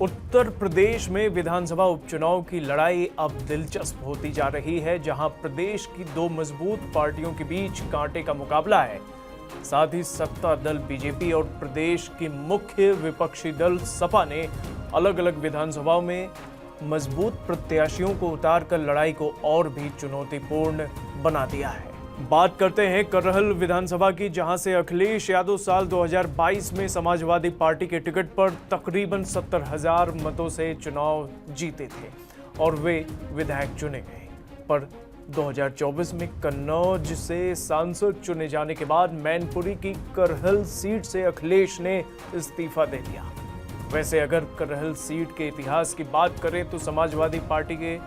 उत्तर प्रदेश में विधानसभा उपचुनाव की लड़ाई अब दिलचस्प होती जा रही है, जहां प्रदेश की दो मजबूत पार्टियों के बीच कांटे का मुकाबला है। साथ ही सत्ता दल बीजेपी और प्रदेश की मुख्य विपक्षी दल सपा ने अलग अलग विधानसभाओं में मजबूत प्रत्याशियों को उतारकर लड़ाई को और भी चुनौतीपूर्ण बना दिया है। बात करते हैं करहल विधानसभा की, जहां से अखिलेश यादव साल 2022 में समाजवादी पार्टी के टिकट पर तकरीबन 70,000 मतों से चुनाव जीते थे और वे विधायक चुने गए। पर 2024 में कन्नौज से सांसद चुने जाने के बाद मैनपुरी की करहल सीट से अखिलेश ने इस्तीफा दे दिया। वैसे अगर करहल सीट के इतिहास की बात करें तो समाजवादी पार्टी के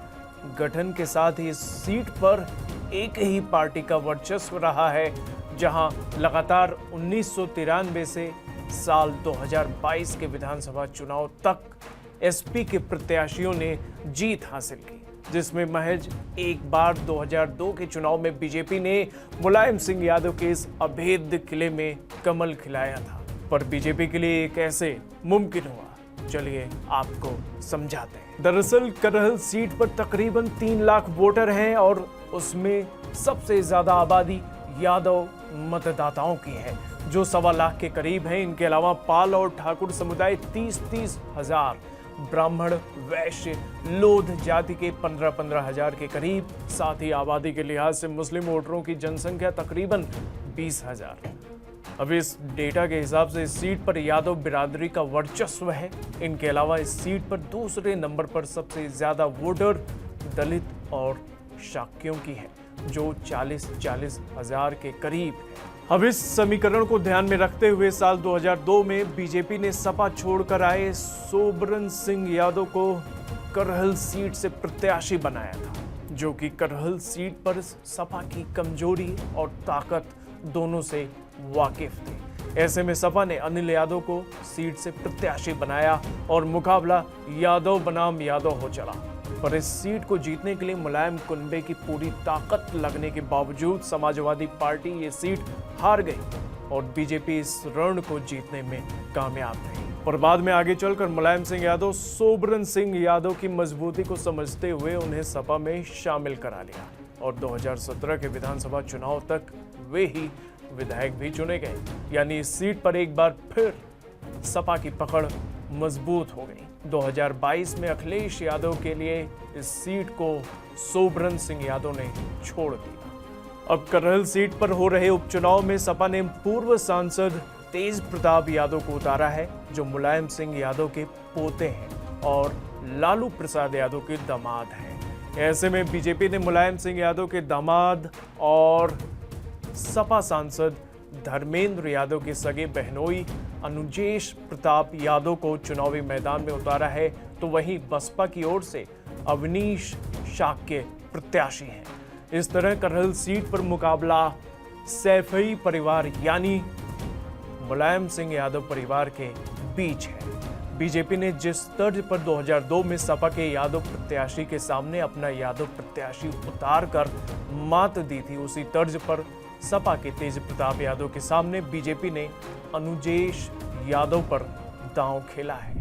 गठन के साथ ही इस सीट पर एक ही पार्टी का वर्चस्व रहा है, जहां लगातार 1993 से साल 2022 के विधानसभा चुनाव तक एसपी के प्रत्याशियों ने जीत हासिल की, जिसमें महज एक बार 2002 के चुनाव में बीजेपी ने मुलायम सिंह यादव के इस अभेद्य किले में कमल खिलाया था। पर बीजेपी के लिए ये कैसे मुमकिन हुआ, चलिए आपको समझाते हैं। दरअसल करहल सीट पर तकरीबन 3 लाख वोटर हैं और उसमें सबसे ज्यादा आबादी यादव मतदाताओं की है, जो 1.25 लाख के करीब हैं। इनके अलावा पाल और ठाकुर समुदाय 30-30 हजार, ब्राह्मण, वैश्य, लोध जाति के 15-15 हजार के करीब। साथ ही आबादी के लिहाज से मुस्लिम वोटरों की जनसंख्या तकरीबन 20,000। अब इस डेटा के हिसाब से इस सीट पर यादव बिरादरी का वर्चस्व है। इनके अलावा इस सीट पर दूसरे नंबर पर सबसे ज्यादा वोटर दलित और शाक्यों की है, जो 40-40 हजार के करीब है। अब इस समीकरण को ध्यान में रखते हुए साल 2002 में बीजेपी ने सपा छोड़कर आए सोबरन सिंह यादव को करहल सीट से प्रत्याशी बनाया था, जो कि करहल सीट पर सपा की कमजोरी और ताकत दोनों से वाकिफ थे। ऐसे में सपा ने अनिल यादव को सीट से प्रत्याशी बनाया और मुकाबला यादव बनाम यादव हो चला। पर इस सीट को जीतने के लिए मुलायम कुनबे की पूरी ताकत लगने के बावजूद समाजवादी पार्टी ये सीट हार गई और बीजेपी इस रण को जीतने में कामयाब रही। पर बाद में आगे चलकर मुलायम सिंह यादव सोबरन सिंह यादव की मजबूती को समझते हुए उन्हें सपा में शामिल करा लिया और 2017 के विधानसभा चुनाव तक वे ही विधायक भी चुने गए। यानी इस सीट पर एक बार फिर सपा की पकड़ मजबूत हो गई। 2022 में अखिलेश यादव के लिए इस सीट को सोबरन सिंह यादव ने छोड़ दिया। अब करहल सीट पर हो रहे उपचुनाव में सपा ने पूर्व सांसद तेज प्रताप यादव को उतारा है, जो मुलायम सिंह यादव के पोते हैं और लालू प्रसाद यादव के दामाद हैं। ऐसे में बीजेपी ने मुलायम सिंह यादव के दामाद और सपा सांसद धर्मेंद्र यादव के सगे बहनोई अनुजेश प्रताप यादव को चुनावी मैदान में उतारा है, तो वहीं बसपा की ओर से अवनीश शाक्य प्रत्याशी हैं। इस तरह करहल सीट पर मुकाबला सैफई परिवार यानी मुलायम सिंह यादव परिवार के बीच है। बीजेपी ने जिस तर्ज पर 2002 में सपा के यादव प्रत्याशी के सामने अपना यादव प्रत्याशी उतार कर मात दी थी, उसी तर्ज पर सपा के तेज प्रताप यादव के सामने बीजेपी ने अनुजेश यादव पर दांव खेला है।